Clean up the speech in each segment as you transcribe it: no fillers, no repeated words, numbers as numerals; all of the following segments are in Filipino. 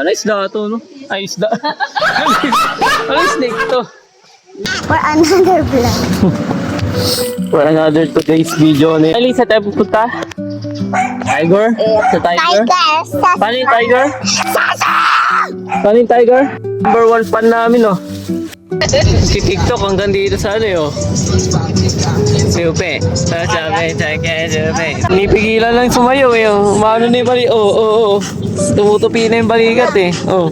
Ano isda to, no? Ay, isda. Ano snake to? For another vlog. For another today's video. Ali, sa tayo pupunta? Tiger? Sa tiger? Paano yung tiger? Paano yung tiger? Number 1 fan namin, oh. Si TikTok hanggang dito sa ano, oh. Supe. Sabi, supe. Nipigilan lang sumayo, eh. Umano na yung balikat. Oo. Tumutupi na yung balikat, eh. Oh.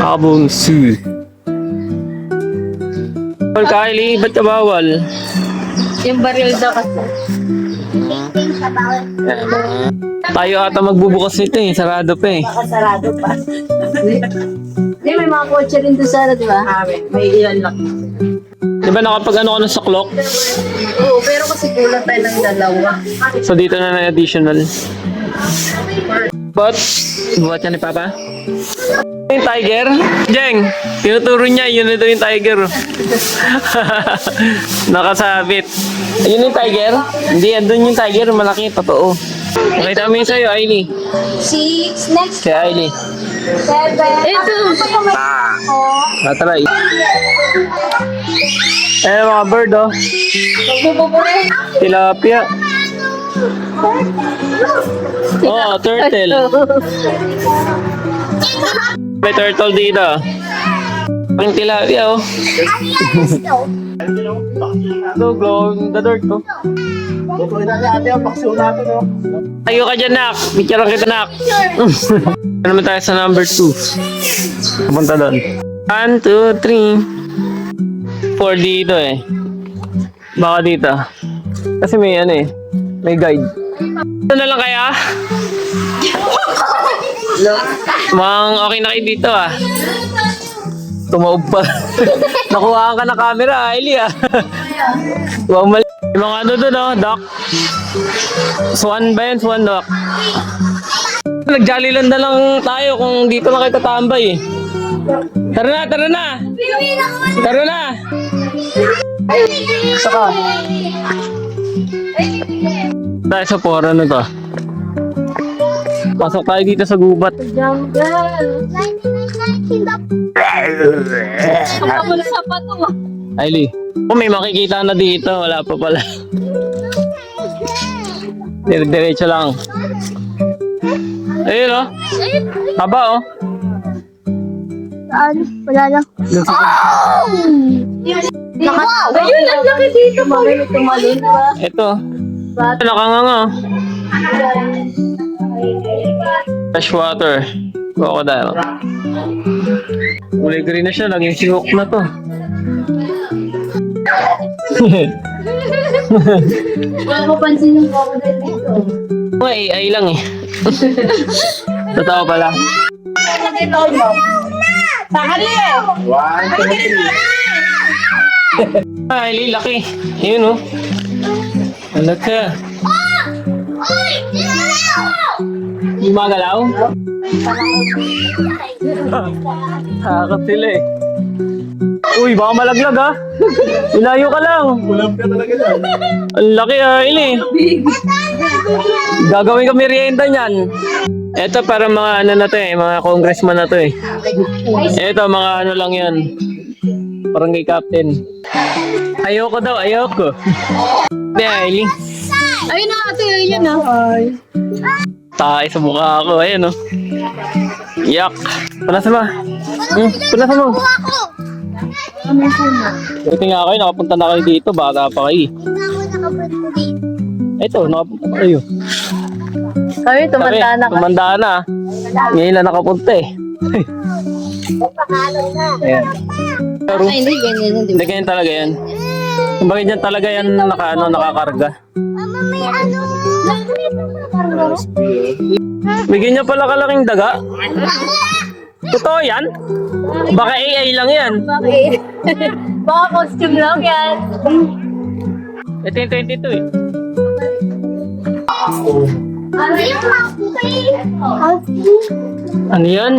Abong Su. Kylie, ba't ka bawal? Yung baril daw kasi. Tayo ata magbubukas nito, eh. Sarado pa, eh. Nakasarado pa. Hindi, may mga kotse rin doon sana, di ba? May ilan lang. Di ba nakapag ano ka na sa clock? Oo, pero kasi kulang tayo ng dalawa. So dito na na additional. But, buhat yan ni Papa? Yung tiger? Jeng, tinuturo niya, yun na daw yung tiger. Nakasabit. Yun yung tiger? Hindi, andun yung tiger, malaki, totoo. Nakita mo yun sa'yo, Ailey. 6, next Si Ailey. 7. Ito! Natry. Eh, mga bird, oh. Tilapia. Oh, turtle. May turtle dito. Ang tilapia, oh. Ito, glow in the dark, oh. Tayo ka dyan, Nak. Picture lang kita, Nak. Ano naman tayo sa number 2. Pupunta doon. 1, 2, 3. 4 dito, eh. Baka dito. Kasi may ano, eh. May guide. Ito na lang kaya? Mang okay na kayo dito, ah. Tumaob pa. Nakuha ka na camera, Ailey, ah. Wow, mali. Yung mga ano doon, oh, Doc. Swan ba yan? Swan, Doc. Nag-jolly land na lang tayo kung dito na kayo tatambay, eh. Tara na! Tara na! Saka. Tayo sa pora na to. Pasok tayo dito sa gubat. Jungle! Kapag sa pato mo. Ailey, kung may makikita na dito, wala pa pala. Diretso lang. Ayun, oh. Haba, oh. Saan? Wala lang. Ayun, ang laki dito. Tumalon pa. Ito. Nakanganga. Freshwater. Crocodile. Kulay green na siya. Naging sihok na to. Wala ko pansin yung crocodile dito. Mga AI lang, eh. Totoo pala. Sakali eh! Ay, laki. Ayun, oh. Alag ka. Hindi magalaw? Takot sila, eh. Uy, baka malaglag, ha? Ilayo ka lang. Ulam ka talaga dyan. Ang laki, Ailey. Gagawin ka merienda niyan. Ito para mga ano na to, eh. Mga congressman na to, eh. Ito, mga ano lang yan. Parang kay captain. Ayoko daw, ayoko. Hindi, Ailey. Ayun na ate, ayun na. Tayo sa mukha ako. Ayan, oh. Yak. Punasan mo. Punasan mo. Buti nga kayo, nakapunta na kayo dito. Bata pa kayo. Ito, nakapunta na kayo. Kami, tumanda na ka. Tumanda na. Ngayon na nakapunta, eh. Ayan. Pero, Ay, hindi, ganyan yun, di hindi ba? ganyan talaga yan. Kumbaga dyan talaga yan nakakarga. May ano? Bigyan niya pala kalaking daga. Totoo yan? Baka AI lang yan. Bakit? Baka costume lang yan. Ito yung 22, eh. Ano yung monkey? Ano yan?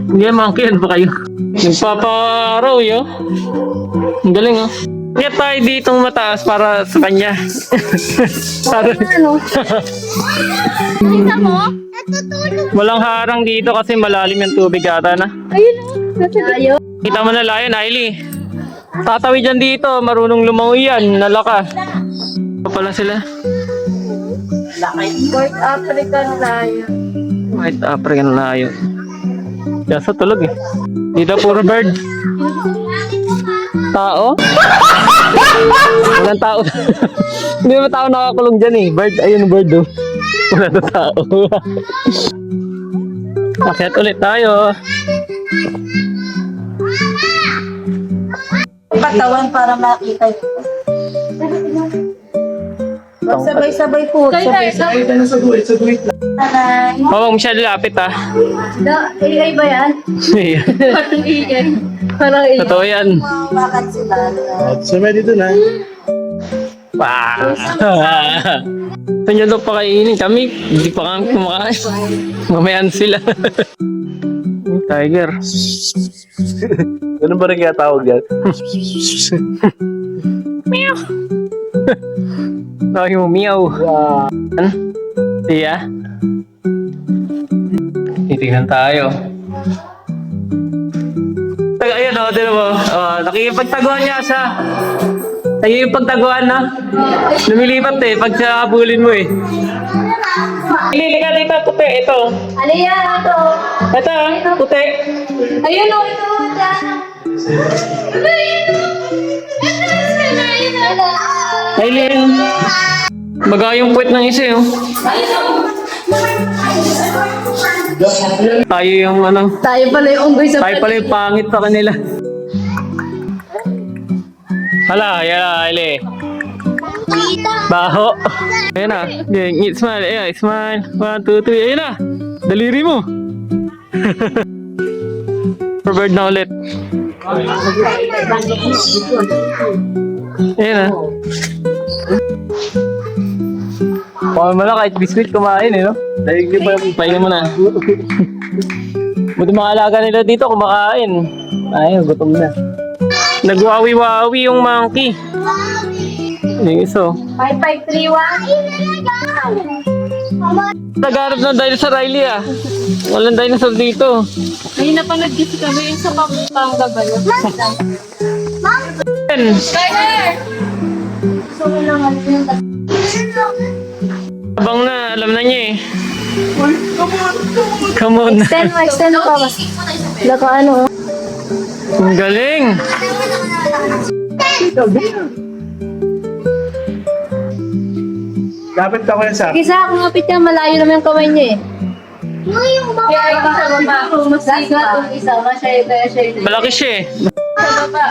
Hindi yan monkey, ano ba kayo? Nagpaparaw, yo. Ang galing, oh. Kaya tayo ditong mataas para sa kanya. para, Ano? Kita mo? Natutulog. walang harang dito kasi malalim yung tubig ata na. Ayun o. Tayo. Kita mo na lion, Ailey. Tatawid dyan dito, marunong lumangoy yan, nalaka. Ito pala sila. North African lion. White African lion. Diyan sa tulog eh. Dito puro bird. Tao? Walang tao. Hindi naman tao nakakulong dyan eh. Bird, ayun bird oh. Wala na tao. Akyat ulit tayo. Patawan para makita nyo. Sabay-sabay po. Sabay-sabay. Nanay. Oh, masyado lapit ah. AI ba yan? Parang AI. Parang AI. Totoo yan. Bakit sila? Sumay dito na. Pa! Saan dyan daw pakainin? Kami, hindi pa kami kumakain. Mamayan sila. Tiger. Ganun ba rin kaya tawag yan? Sabi mo, meow. Siya. Titignan tayo. Ayun o, tinan mo. Nakikipagtaguan niya siya. Ayun yung pagtaguan na. Lumilipat eh, pag siya kabulin mo eh. Ilili ka dito, puti. Ito. Ano yan? Ito. Ito, puti. Ayun o. Ito. Aileen. Baga yung puwet ng isa yun. Tayo yung ano. Tayo pala yung unggoy sa Tayo pala yung pangit sa kanila. Hala, yan na, Ailey. Baho. Ayan na. Okay, smile. Ayan, smile. 1, 2, 3. Ayan na. Daliri mo. Bird na ulit. Ayan na. Paano mo lang kahit biscuit kumain eh, no? Dahil di ba yung Pahinga mo na. Buti mga alaga nila dito kumakain. Ay, gutom na. Nagwawi-wawi yung monkey. Yung iso. 5531. Nagharap ng dinosaur, Riley ah. Walang dinosaur dito. May napanood kasi kami yung sa Pampanga ba yun? Yan. Abang na, alam na niya eh. Come on. Extend pa ba? Laka ano? Ang galing. Dapat ako yan sa Isa, kumapit ka, malayo naman yung kamay niya eh. Yung baba. Kaya ito sa baba, kung mas isa, kaya siya yun. Malaki siya eh. Sa baba.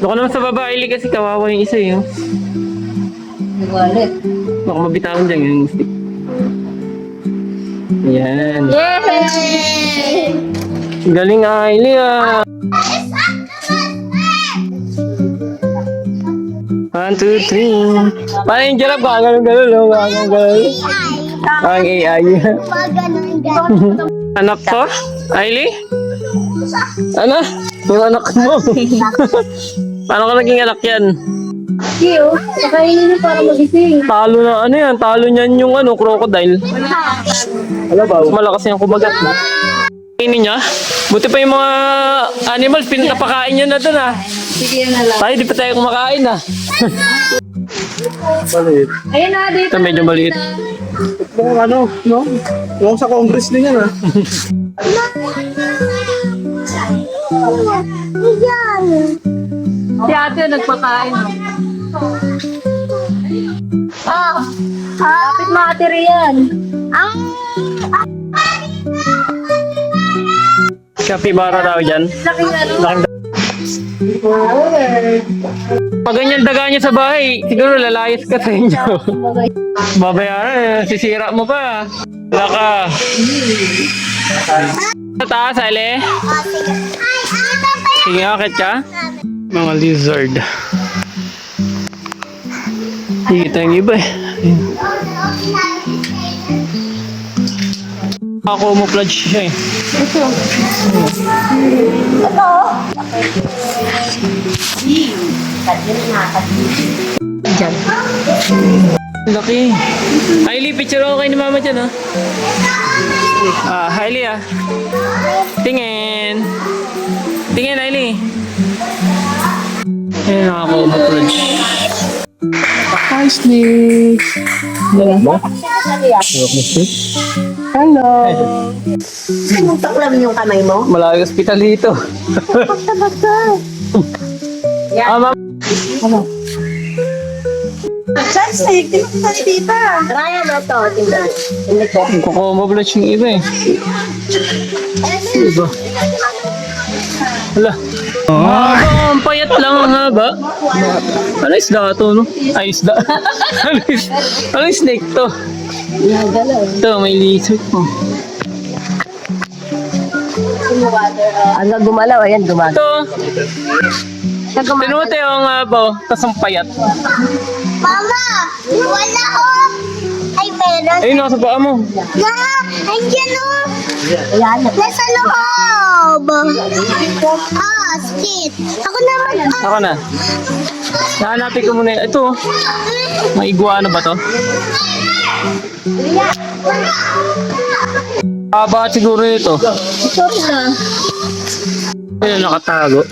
Baka naman sa baba, Riley, kasi kawawa yung isa eh. Oh. Nagwalit. Baka mabitawan dyan yung stick. Yan. Yay! Galing Ailey ah. 1, 2, 3. Paano yung giraffe? Ganun-ganun, no? Ganun-ganun. Ang AI. Ganun. Anak ko? Ailey? Ano? Yung anak mo. Paano ka naging anak yan? Kiyo, pakainin niyo para magising. Talo na ano yan? Talo niyan yung ano, crocodile. Alam ba? Mas malakas yung kumagat mo. Kainin niya? Buti pa yung mga animals, pinapakain niya na dun ah. Sige na lang. Tayo, di pa tayo kumakain ah. Maliit. Ayun na, dito. Ito medyo maliit. Mukhang ano, no? Mukhang sa Congress din yan, ha? Yan. Si ate nagpakain. Oh. Kapit materi yan. Ang Capybara daw dyan. Laki ano. Laking pag ganyan daga niya sa bahay, siguro lalayas ka sa inyo. Babayaran, sisira mo pa. Wala ka. Sa taas, Ale. Sige, akit ka. Mga lizard. Higit ang iba eh. Camouflage siya eh. Diyan. Laki. Hailey, picture ako kayo ni mama dyan, oh. Hailey, ah. Tingin. Tingin, Hailey. Ayun, naka-camouflage. Hi, Snake. Hello. Sinuntok lang yung kamay mo? Malaking hospital dito. Ma'am. Saan snake? Di ba sa tita? Raya na to. Tingnan. Hindi ko. Camouflage yung iba eh. Iba. Hala. Haba, ang payat lang ang haba. Ano isda to, no? Ay, isda. Ano snake to? Ito, may lizard po. Hanggang gumalaw, ayan gumalaw. Ito. Tinuti yung haba, tas ang payat. Mama, wala oh. Ay, meron. Ayun, nasa paa mo. Na, andyan oh. Ayan. Nasa loob. Ah, skit. Ako naman. Ako na. Nahanapin ko muna. Ito, may iguana ba to? Haba siguro ito. Sorry na. Ayun, nakatago.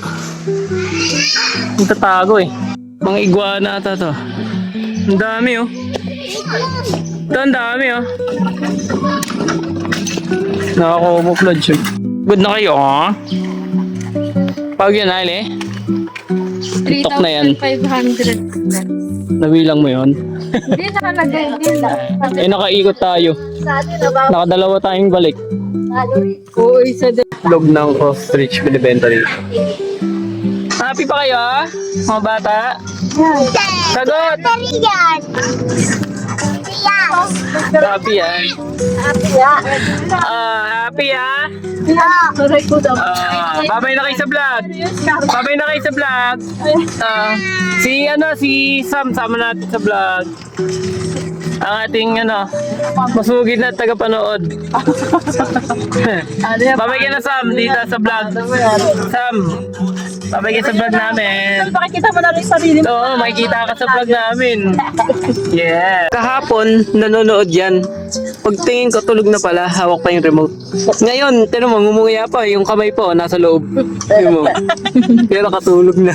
Nakatago eh. Mga iguana ata to. Ang dami oh. Ito, ang dami oh. Nakaka-camouflage yun. Good na kayo ah. Pag yun, Ali. TikTok na yan. 3,500. Nabilang mo yun. Hindi nakalagay. Hindi na. Eh, nakaikot tayo. Nakadalawa tayong balik. Oo, isa din. Log ng ostrich binibenta dito. Happy pa kayo ah? Mga bata? Sagot! Yan. Yan. Happy ah. Happy ah. Sorry ko daw. Babay na kayo sa vlog. Babay na kayo sa vlog. Si Sam, sama natin sa vlog. Ang ating masugid na tagapanood. Babay ka na Sam, dito sa vlog. Sam, babay ka sa vlog namin. Pakikita mo na rin sarili mo. Oo, makikita ka sa vlog namin. Yeah. Kahapon, nanonood yan. Pagtingin ko, tulog na pala. Hawak pa yung remote. Ngayon, tinan mo, ngumuya pa. Yung kamay po, nasa loob. Yun mo. Pero katulog na.